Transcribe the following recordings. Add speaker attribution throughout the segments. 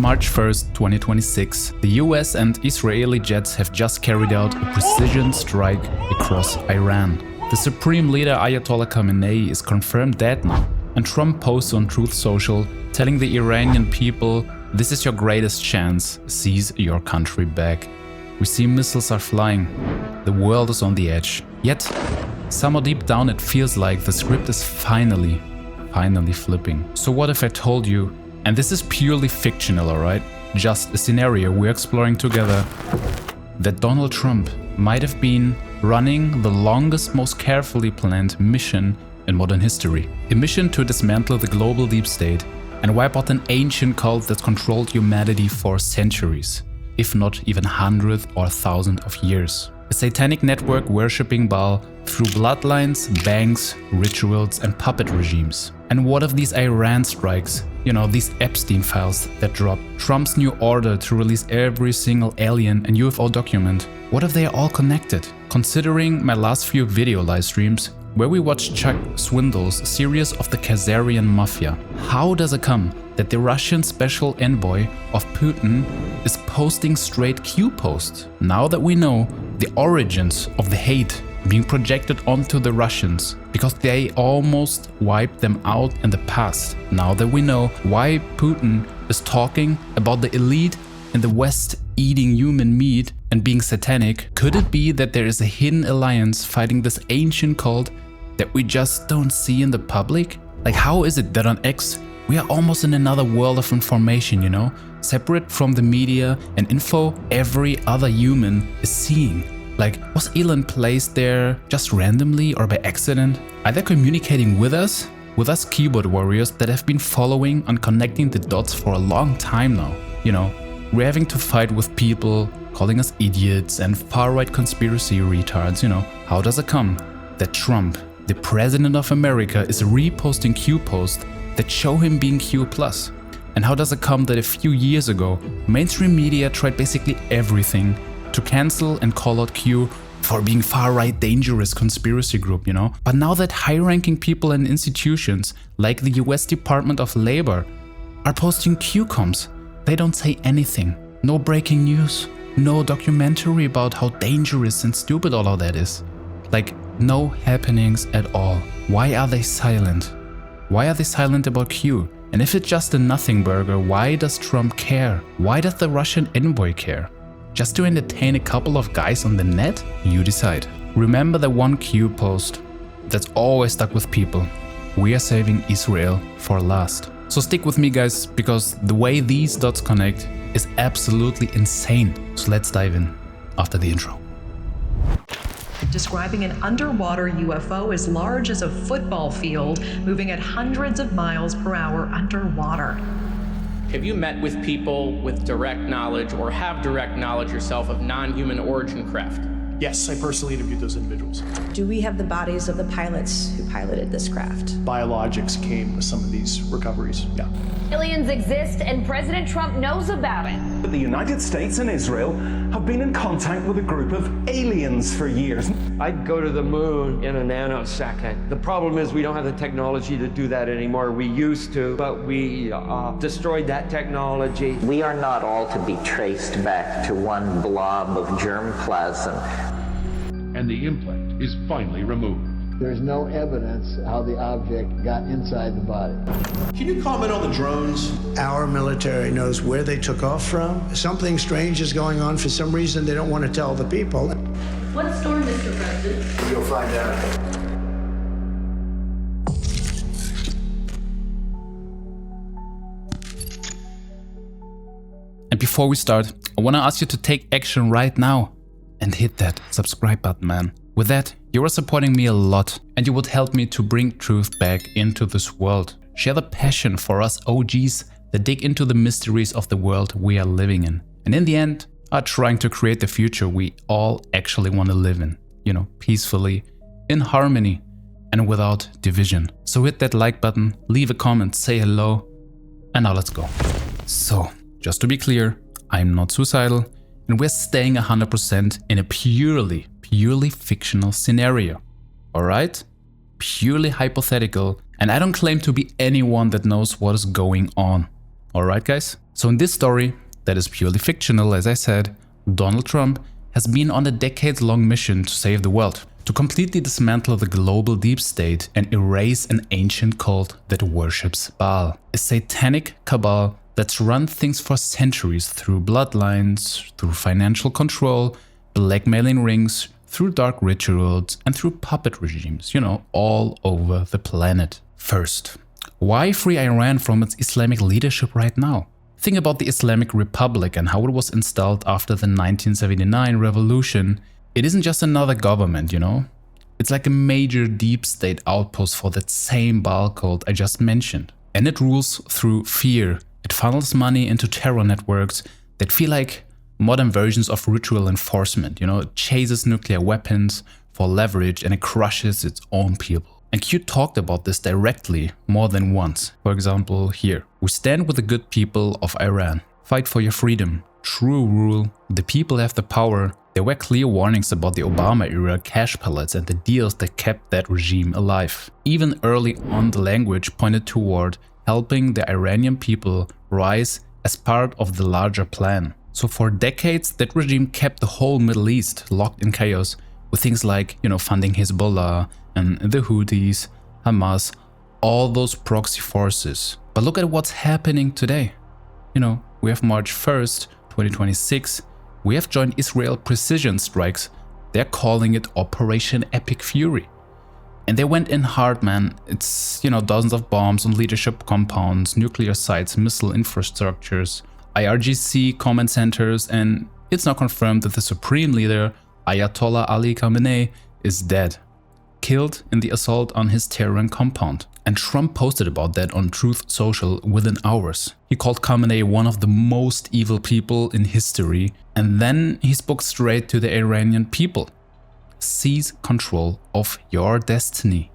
Speaker 1: March 1st, 2026, the US and Israeli jets have just carried out a precision strike across Iran. The supreme leader Ayatollah Khamenei is confirmed dead now, and Trump posts on Truth Social telling the Iranian people, "This is your greatest chance, seize your country back." We see missiles are flying, the world is on the edge. Yet, somehow deep down it feels like the script is finally flipping. So what if I told you, and this is purely fictional, alright? Just a scenario we're exploring together, that Donald Trump might have been running the longest, most carefully planned mission in modern history. A mission to dismantle the global deep state and wipe out an ancient cult that controlled humanity for centuries, if not even hundreds or thousands of years. A satanic network worshipping Baal through bloodlines, banks, rituals and puppet regimes. And what if these Iran strikes, these Epstein files that dropped, Trump's new order to release every single alien and UFO document, what if they are all connected? Considering my last few video live streams, where we watched Chuck Swindoll's series of the Khazarian Mafia, how does it come that the Russian special envoy of Putin is posting straight Q posts? Now that we know the origins of the hate being projected onto the Russians, because they almost wiped them out in the past. Now that we know why Putin is talking about the elite in the West eating human meat and being satanic, could it be that there is a hidden alliance fighting this ancient cult that we just don't see in the public? Like, how is it that on X we are almost in another world of information, separate from the media and info every other human is seeing? Like, was Elon placed there just randomly or by accident? Are they communicating with us keyboard warriors that have been following and connecting the dots for a long time now? We're having to fight with people calling us idiots and far-right conspiracy retards, How does it come that Trump, the president of America, is reposting Q posts that show him being Q+? And how does it come that a few years ago, mainstream media tried basically everything to cancel and call out Q for being far-right dangerous conspiracy group, But now that high-ranking people and institutions like the US Department of Labor are posting Q comms, they don't say anything. No breaking news, no documentary about how dangerous and stupid all of that is. Like, no happenings at all. Why are they silent? Why are they silent about Q? And if it's just a nothing burger, why does Trump care? Why does the Russian envoy care? Just to entertain a couple of guys on the net? You decide. Remember the one Q post that's always stuck with people. We are saving Israel for last. So stick with me, guys, because the way these dots connect is absolutely insane. So let's dive in after the intro.
Speaker 2: Describing an underwater UFO as large as a football field, moving at hundreds of miles per hour underwater.
Speaker 3: Have you met with people with direct knowledge or have direct knowledge yourself of non-human origin craft?
Speaker 4: Yes, I personally interviewed those individuals.
Speaker 5: Do we have the bodies of the pilots who piloted this craft?
Speaker 4: Biologics came with some of these recoveries, yeah.
Speaker 6: Aliens exist and President Trump knows about it.
Speaker 7: The United States and Israel have been in contact with a group of aliens for years.
Speaker 8: I'd go to the moon in a nanosecond. The problem is we don't have the technology to do that anymore. We used to, but we destroyed that technology.
Speaker 9: We are not all to be traced back to one blob of germplasm.
Speaker 10: And the implant is finally removed.
Speaker 11: There's no evidence how the object got inside the body.
Speaker 4: Can you comment on the drones?
Speaker 12: Our military knows where they took off from. Something strange is going on. For some reason, they don't want to tell the people.
Speaker 6: What storm, Mr. President?
Speaker 12: You'll find out.
Speaker 1: And before we start, I want to ask you to take action right now and hit that subscribe button, man. With that, you are supporting me a lot and you would help me to bring truth back into this world. Share the passion for us OGs that dig into the mysteries of the world we are living in. And in the end, are trying to create the future we all actually want to live in. Peacefully, in harmony, and without division. So hit that like button, leave a comment, say hello, and now let's go. So, just to be clear, I'm not suicidal, and we're staying 100% in a purely fictional scenario. Alright? Purely hypothetical, and I don't claim to be anyone that knows what is going on. Alright guys, so in this story, that is purely fictional as I said, Donald Trump has been on a decades-long mission to save the world, to completely dismantle the global deep state and erase an ancient cult that worships Baal, a satanic cabal that's run things for centuries through bloodlines, through financial control, blackmailing rings, through dark rituals and through puppet regimes, all over the planet. First, why free Iran from its Islamic leadership right now? Think about the Islamic Republic and how it was installed after the 1979 revolution. It isn't just another government, It's like a major deep state outpost for that same Baal cult I just mentioned. And it rules through fear. It funnels money into terror networks that feel like modern versions of ritual enforcement, It chases nuclear weapons for leverage and it crushes its own people. And Q talked about this directly more than once. For example, here. We stand with the good people of Iran. Fight for your freedom. True rule. The people have the power. There were clear warnings about the Obama-era cash palettes and the deals that kept that regime alive. Even early on, the language pointed toward helping the Iranian people rise as part of the larger plan. So for decades, that regime kept the whole Middle East locked in chaos with things like, funding Hezbollah and the Houthis, Hamas, all those proxy forces. But look at what's happening today. We have March 1st, 2026. We have joined Israel precision strikes. They're calling it Operation Epic Fury. And they went in hard, man. It's, dozens of bombs on leadership compounds, nuclear sites, missile infrastructures, IRGC command centers, and it's now confirmed that the supreme leader, Ayatollah Ali Khamenei, is dead, killed in the assault on his Tehran compound. And Trump posted about that on Truth Social within hours. He called Khamenei one of the most evil people in history, and then he spoke straight to the Iranian people. Seize control of your destiny,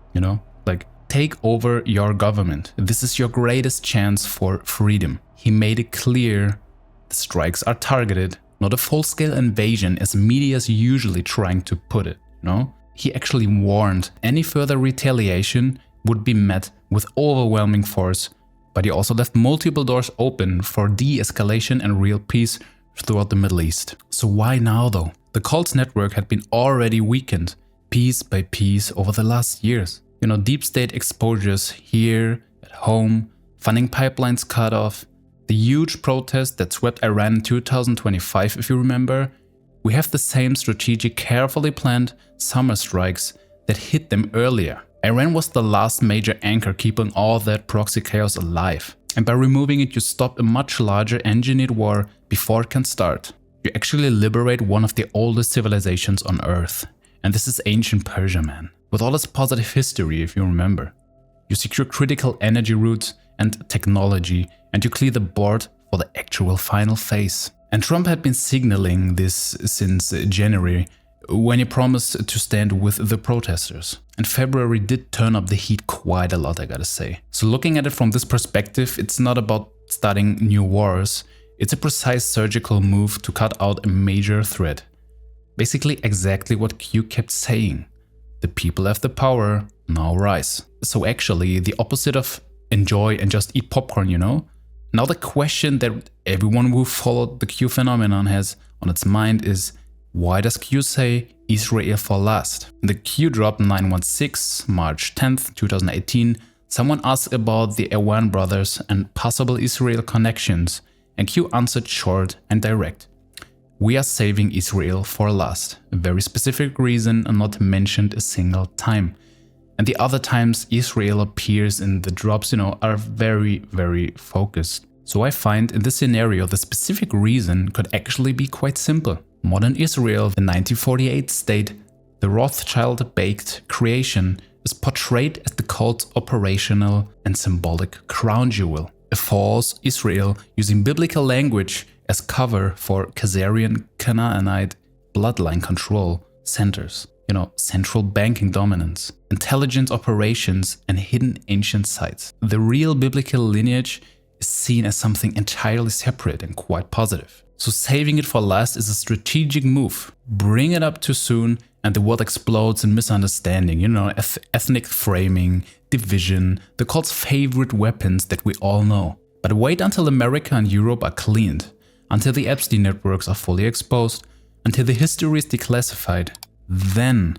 Speaker 1: take over your government. This is your greatest chance for freedom. He made it clear the strikes are targeted, not a full-scale invasion as media is usually trying to put it, He actually warned any further retaliation would be met with overwhelming force, but he also left multiple doors open for de-escalation and real peace throughout the Middle East. So why now though? The cult's network had been already weakened piece by piece over the last years. Deep state exposures here, at home, funding pipelines cut off, the huge protest that swept Iran in 2025, if you remember. We have the same strategic, carefully planned summer strikes that hit them earlier. Iran was the last major anchor keeping all that proxy chaos alive. And by removing it, you stop a much larger engineered war before it can start. You actually liberate one of the oldest civilizations on Earth. And this is ancient Persia, man. With all its positive history, if you remember. You secure critical energy routes and technology, and you clear the board for the actual final phase. And Trump had been signaling this since January, when he promised to stand with the protesters. And February did turn up the heat quite a lot, I gotta say. So looking at it from this perspective, it's not about starting new wars. It's a precise surgical move to cut out a major threat. Basically exactly what Q kept saying. The people have the power, now rise. So actually the opposite of enjoy and just eat popcorn, Now the question that everyone who followed the Q phenomenon has on its mind is, why does Q say Israel for last? In the Q drop 916, March 10th, 2018, someone asked about the Awan brothers and possible Israel connections, and Q answered short and direct. We are saving Israel for last. A very specific reason and not mentioned a single time. And the other times Israel appears in the drops, are very, very focused. So I find in this scenario the specific reason could actually be quite simple. Modern Israel, the 1948 state, the Rothschild-baked creation, is portrayed as the cult's operational and symbolic crown jewel. A false Israel using biblical language as cover for Khazarian Canaanite bloodline control centers. Central banking dominance, intelligence operations, and hidden ancient sites. The real biblical lineage is seen as something entirely separate and quite positive. So saving it for last is a strategic move. Bring it up too soon and the world explodes in misunderstanding, ethnic framing, division, the cult's favorite weapons that we all know. But wait until America and Europe are cleaned, until the Epstein networks are fully exposed, until the history is declassified. Then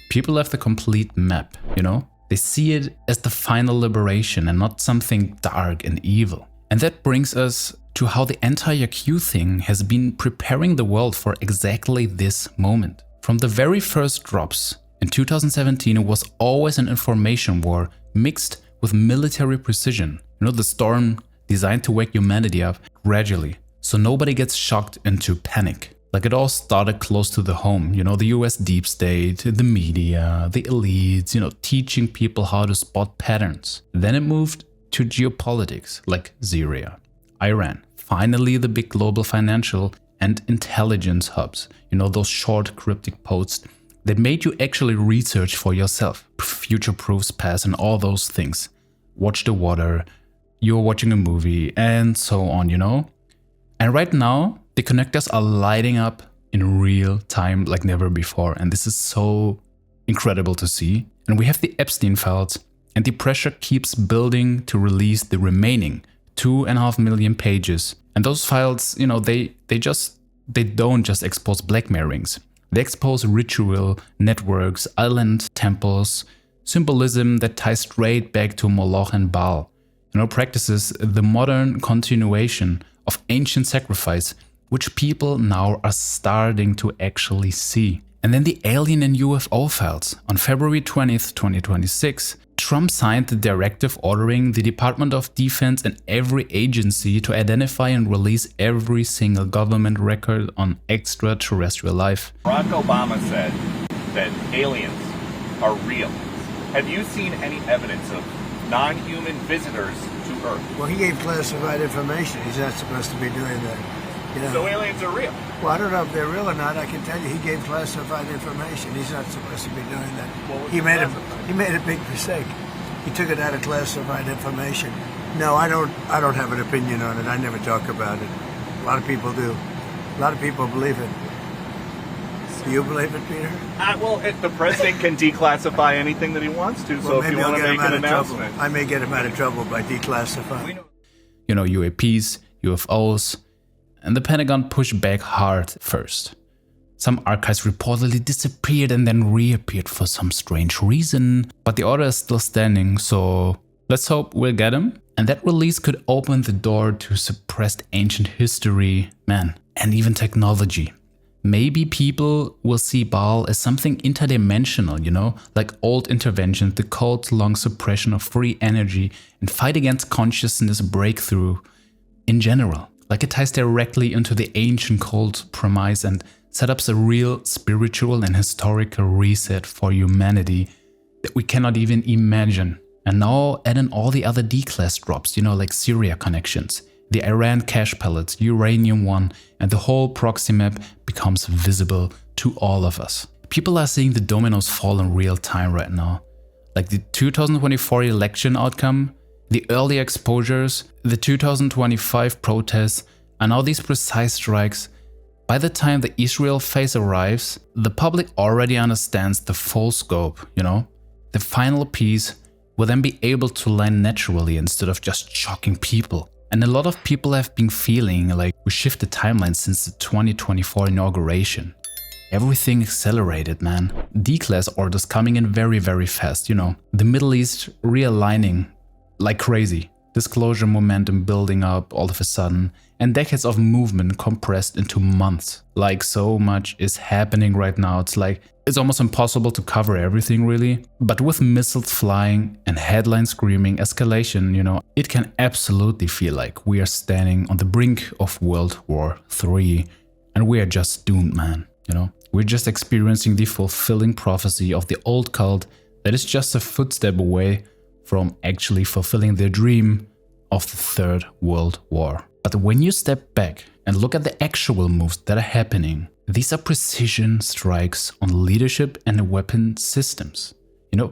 Speaker 1: people have the complete map, you know? They see it as the final liberation and not something dark and evil. And that brings us to how the anti-IQ thing has been preparing the world for exactly this moment. From the very first drops in 2017, it was always an information war mixed with military precision. You know, the storm designed to wake humanity up gradually, so nobody gets shocked into panic. Like, it all started close to the home, you know, the US deep state, the media, the elites, you know, teaching people how to spot patterns. Then it moved to geopolitics, like Syria, Iran. Finally, the big global financial and intelligence hubs, you know, those short cryptic posts that made you actually research for yourself. Future-proofs pass and all those things. Watch the water, you're watching a movie, and so on, you know? And right now, the connectors are lighting up in real time like never before, and this is so incredible to see. And we have the Epstein files, and the pressure keeps building to release the remaining 2.5 million pages. And those files, you know, they don't just expose blackmail rings. They expose ritual networks, island temples, symbolism that ties straight back to Moloch and Baal. You know, practices the modern continuation of ancient sacrifice, which people now are starting to actually see. And then the alien and UFO files. On February 20th, 2026, Trump signed the directive ordering the Department of Defense and every agency to identify and release every single government record on extraterrestrial life.
Speaker 13: Barack Obama said that aliens are real. Have you seen any evidence of non-human visitors to Earth?
Speaker 12: Well, he gave classified information. He's not supposed to be doing that. You know?
Speaker 13: So aliens are real?
Speaker 12: Well, I don't know if they're real or not. I can tell you he gave classified information. He's not supposed to be doing that. He made a big mistake. He took it out of classified information. No, I don't have an opinion on it. I never talk about it. A lot of people do. A lot of people believe it. Do you believe it, Peter?
Speaker 13: Well, if the president can declassify anything that he wants to,
Speaker 12: well,
Speaker 13: so if you want to make an announcement.
Speaker 12: I may get him out of trouble by declassifying.
Speaker 1: You know, UAPs, UFOs, and the Pentagon pushed back hard first. Some archives reportedly disappeared and then reappeared for some strange reason, but the order is still standing, so let's hope we'll get him. And that release could open the door to suppressed ancient history, man, and even technology. Maybe people will see Baal as something interdimensional, you know, like old interventions, the cult-long suppression of free energy and fight against consciousness breakthrough in general. Like, it ties directly into the ancient cult premise and set up a real spiritual and historical reset for humanity that we cannot even imagine. And now add in all the other D-class drops, you know, like Syria connections, the Iran cache pellets, Uranium 1, and the whole proxy map becomes visible to all of us. People are seeing the dominoes fall in real time right now. Like the 2024 election outcome, the early exposures, the 2025 protests, and now these precise strikes. By the time the Israel phase arrives, the public already understands the full scope, you know? The final piece will then be able to land naturally instead of just shocking people. And a lot of people have been feeling like we shifted timeline since the 2024 inauguration. Everything accelerated, man. D-class orders coming in very, very fast, you know. The Middle East realigning like crazy. Disclosure momentum building up all of a sudden, and decades of movement compressed into months. Like, so much is happening right now. It's almost impossible to cover everything really. But with missiles flying and headlines screaming escalation, you know, it can absolutely feel like we are standing on the brink of World War III, and we are just doomed, man. You know, we're just experiencing the fulfilling prophecy of the old cult that is just a footstep away from actually fulfilling their dream of the Third World War. But when you step back and look at the actual moves that are happening, these are precision strikes on leadership and weapon systems. You know,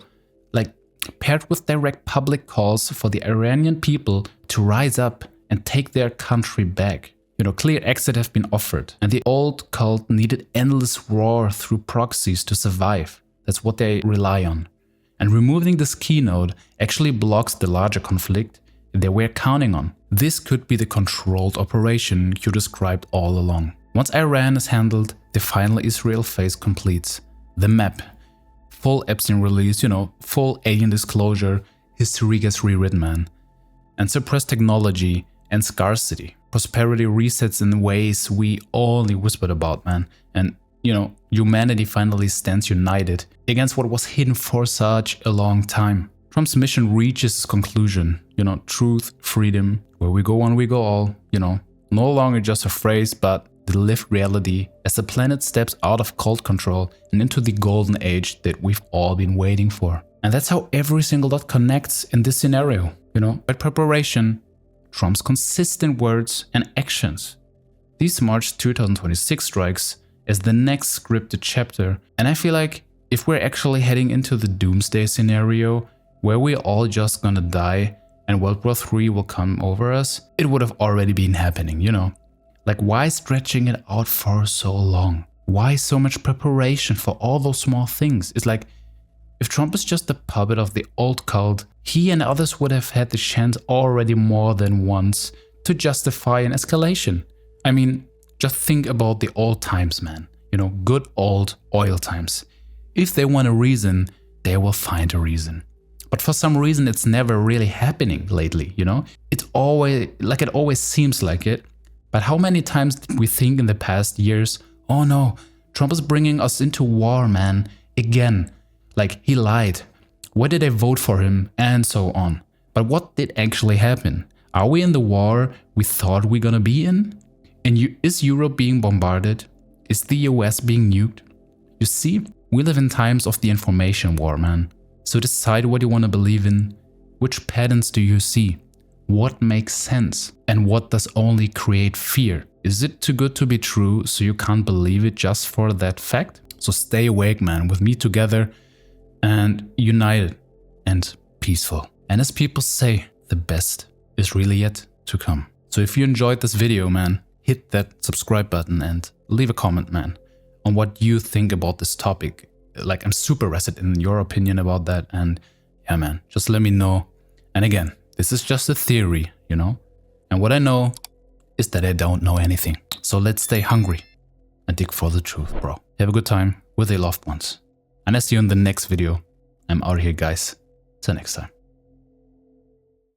Speaker 1: like paired with direct public calls for the Iranian people to rise up and take their country back. You know, clear exit have been offered, and the old cult needed endless war through proxies to survive. That's what they rely on. And removing this keynote actually blocks the larger conflict they were counting on. This could be the controlled operation you described all along. Once Iran is handled, the final Israel phase completes. The map, full Epstein release, full alien disclosure, history gets rewritten, man. And suppressed technology and scarcity. Prosperity resets in ways we only whispered about, man. And, humanity finally stands united against what was hidden for such a long time. Trump's mission reaches its conclusion, truth, freedom, where we go one, we go all, no longer just a phrase, but the lived reality as the planet steps out of cold control and into the golden age that we've all been waiting for. And that's how every single dot connects in this scenario, by preparation, Trump's consistent words and actions. These March 2026 strikes as the next scripted chapter, and I feel like if we're actually heading into the doomsday scenario where we're all just gonna die and World War III will come over us, it would have already been happening, Like, why stretching it out for so long? Why so much preparation for all those small things? It's like, if Trump is just a puppet of the old cult, he and others would have had the chance already more than once to justify an escalation. I mean, just think about the old times, man. Good old oil times. If they want a reason, they will find a reason. But for some reason, it's never really happening lately, It always seems like it. But how many times did we think in the past years, oh no, Trump is bringing us into war, man, again. Like, he lied. Why did I vote for him? And so on. But what did actually happen? Are we in the war we thought we're gonna be in? And is Europe being bombarded? Is the US being nuked? You see, we live in times of the information war, man. So decide what you want to believe in. Which patterns do you see? What makes sense? And what does only create fear? Is it too good to be true so you can't believe it just for that fact? So stay awake, man, with me together and united and peaceful. And as people say, the best is really yet to come. So if you enjoyed this video, man, hit that subscribe button and leave a comment, man, on what you think about this topic. Like, I'm super interested in your opinion about that. And yeah, man, just let me know. And again, this is just a theory, And what I know is that I don't know anything. So let's stay hungry and dig for the truth, bro. Have a good time with your loved ones. And I see you in the next video. I'm out of here, guys. Till next time.